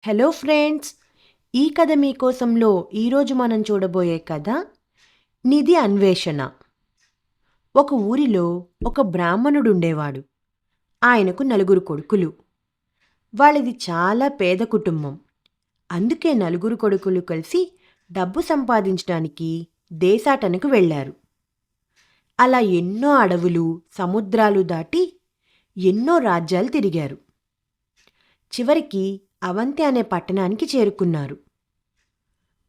Hello friends, ఈ కథ మీకోసంలో ఈరోజు మనం చూడబోయే కథ నిధి అన్వేషణ. ఒక ఊరిలో ఒక బ్రాహ్మణుడు ఉండేవాడు. ఆయనకు 4 కొడుకులు. వాళ్ళది చాలా పేద కుటుంబం. అందుకే 4 కొడుకులు కలిసి డబ్బు సంపాదించడానికి దేశాటనకు వెళ్ళారు. అలా ఎన్నో అడవులు, సముద్రాలు దాటి ఎన్నో రాజ్యాలు తిరిగారు. చివరికి అవంతి అనే పట్టణానికి చేరుకున్నారు.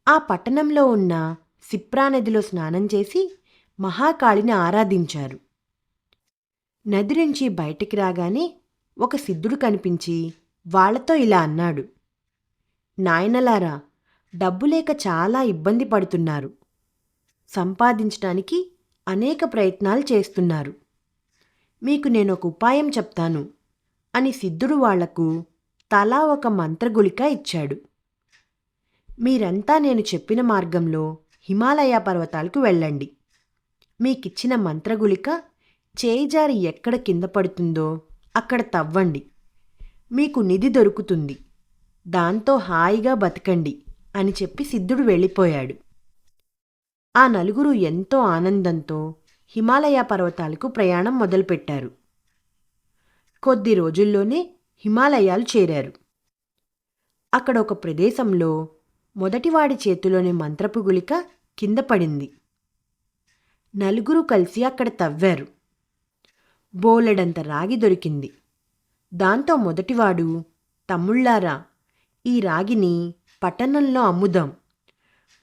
ఆ పట్టణంలో ఉన్న సిప్రా నదిలో స్నానం చేసి మహాకాళిని ఆరాధించారు. నది నుంచి బయటికి రాగానే ఒక సిద్ధుడు కనిపించి వాళ్లతో ఇలా అన్నాడు: నాయనలారా, డబ్బు లేక చాలా ఇబ్బంది పడుతున్నారు. సంపాదించడానికి అనేక ప్రయత్నాలు చేస్తున్నారు. మీకు నేను ఒక ఉపాయం చెప్తాను అని సిద్ధుడు వాళ్లకు తలా ఒక మంత్రగుళిక ఇచ్చాడు. మీరంతా నేను చెప్పిన మార్గంలో హిమాలయ పర్వతాలకు వెళ్ళండి. మీకిచ్చిన మంత్రగుళిక చేయిజారి ఎక్కడ కింద పడుతుందో అక్కడ తవ్వండి. మీకు నిధి దొరుకుతుంది. దాంతో హాయిగా బతకండి అని చెప్పి సిద్ధుడు వెళ్ళిపోయాడు. ఆ 4 ఎంతో ఆనందంతో హిమాలయ పర్వతాలకు ప్రయాణం మొదలుపెట్టారు. కొద్ది రోజుల్లోనే హిమాలయాలు చేరారు. అక్కడ ఒక ప్రదేశంలో మొదటివాడి చేతిలోని మంత్రపు గుళిక కింద పడింది. 4 కలిసి అక్కడ తవ్వారు. బోలెడంత రాగి దొరికింది. దాంతో మొదటివాడు, తమ్ముళ్ళారా, ఈ రాగిని పట్టణంలో అమ్ముదాం.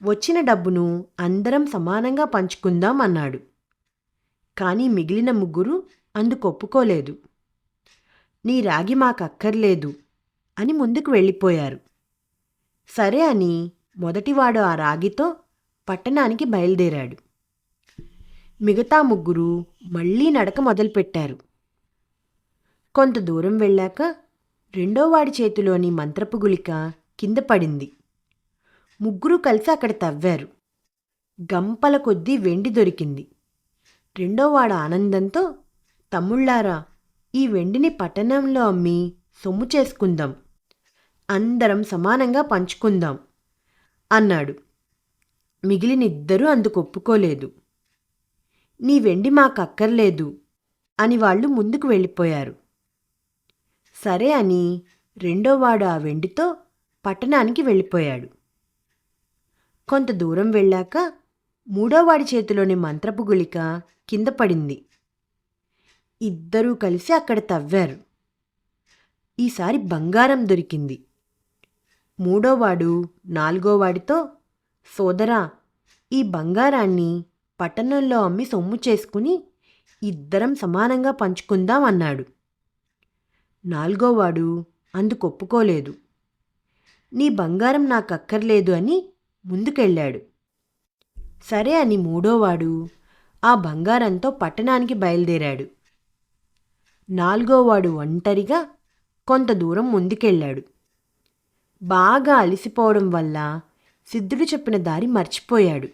వచ్చిన డబ్బును అందరం సమానంగా పంచుకుందాం అన్నాడు. కానీ మిగిలిన 3 అందుకు ఒప్పుకోలేదు. నీ రాగి మాకక్కర్లేదు అని ముందుకు వెళ్ళిపోయారు. సరే అని మొదటివాడు ఆ రాగితో పట్టణానికి బయలుదేరాడు. మిగతా 3 మళ్ళీ నడక మొదలుపెట్టారు. కొంత దూరం వెళ్ళాక రెండోవాడి చేతిలోని మంత్రపు గుళిక కింద పడింది. 3 కలిసి అక్కడ తవ్వారు. గంపల కొద్దీ వెండి దొరికింది. రెండోవాడు ఆనందంతో, తమ్ముళ్ళారా, ఈ వెండిని పట్టణంలో అమ్మి సొమ్ము చేసుకుందాం. అందరం సమానంగా పంచుకుందాం అన్నాడు. మిగిలిన 2 అందుకు ఒప్పుకోలేదు. నీ వెండి మాకక్కర్లేదు అని వాళ్ళు ముందుకు వెళ్ళిపోయారు. సరే అని రెండోవాడు ఆ వెండితో పట్టణానికి వెళ్ళిపోయాడు. కొంత దూరం వెళ్ళాక మూడోవాడి చేతిలోని మంత్రపు గుళిక కింద పడింది. 2 కలిసి అక్కడ తవ్వారు. ఈసారి బంగారం దొరికింది. మూడోవాడు నాలుగోవాడితో, సోదరా, ఈ బంగారాన్ని పట్టణంలో అమ్మి సొమ్ము చేసుకుని ఇద్దరం సమానంగా పంచుకుందాం అన్నాడు. నాలుగోవాడు అందుకు ఒప్పుకోలేదు. నీ బంగారం నాకు అక్కర్లేదు అని ముందుకెళ్ళాడు. సరే అని మూడోవాడు ఆ బంగారంతో పట్టణానికి బయలుదేరాడు. నాలుగోవాడు ఒంటరిగా కొంత దూరం ముందుకెళ్ళాడు. బాగా అలసిపోవడం వల్ల సిద్ధుడు చెప్పిన దారి మర్చిపోయాడు.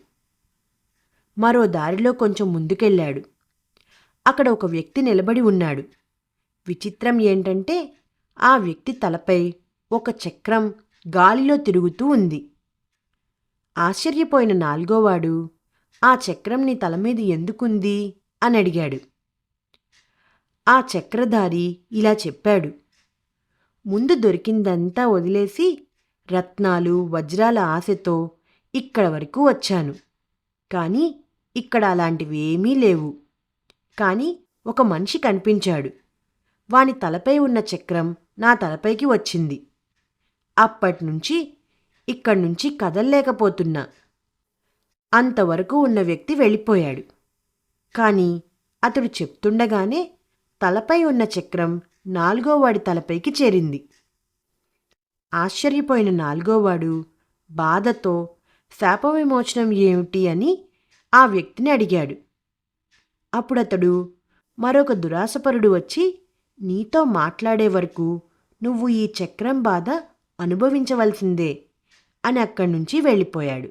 మరో దారిలో కొంచెం ముందుకెళ్ళాడు. అక్కడ ఒక వ్యక్తి నిలబడి ఉన్నాడు. విచిత్రం ఏంటంటే ఆ వ్యక్తి తలపై ఒక చక్రం గాలిలో తిరుగుతూ ఉంది. ఆశ్చర్యపోయిన నాలుగోవాడు, ఆ చక్రం నీ తల మీద ఎందుకుంది అని అడిగాడు. ఆ చక్రధారి ఇలా చెప్పాడు: ముందు దొరికిందంతా వదిలేసి రత్నాలు, వజ్రాల ఆశతో ఇక్కడ వరకు వచ్చాను. కానీ ఇక్కడ అలాంటివి ఏమీ లేవు. కానీ ఒక మనిషి కనిపించాడు. వాని తలపై ఉన్న చక్రం నా తలపైకి వచ్చింది. అప్పటినుంచి ఇక్కడి నుంచి కదల్లేకపోతున్నా. అంతవరకు ఉన్న వ్యక్తి వెళ్ళిపోయాడు. కానీ అతడు చెప్తుండగానే తలపై ఉన్న చక్రం నాలుగోవాడి తలపైకి చేరింది. ఆశ్చర్యపోయిన నాలుగోవాడు బాధతో శాప విమోచనం ఏమిటి అని ఆ వ్యక్తిని అడిగాడు. అప్పుడతడు, మరొక దురాశపరుడు వచ్చి నీతో మాట్లాడే వరకు నువ్వు ఈ చక్రం బాధ అనుభవించవలసిందే అని అక్కడి నుంచి వెళ్ళిపోయాడు.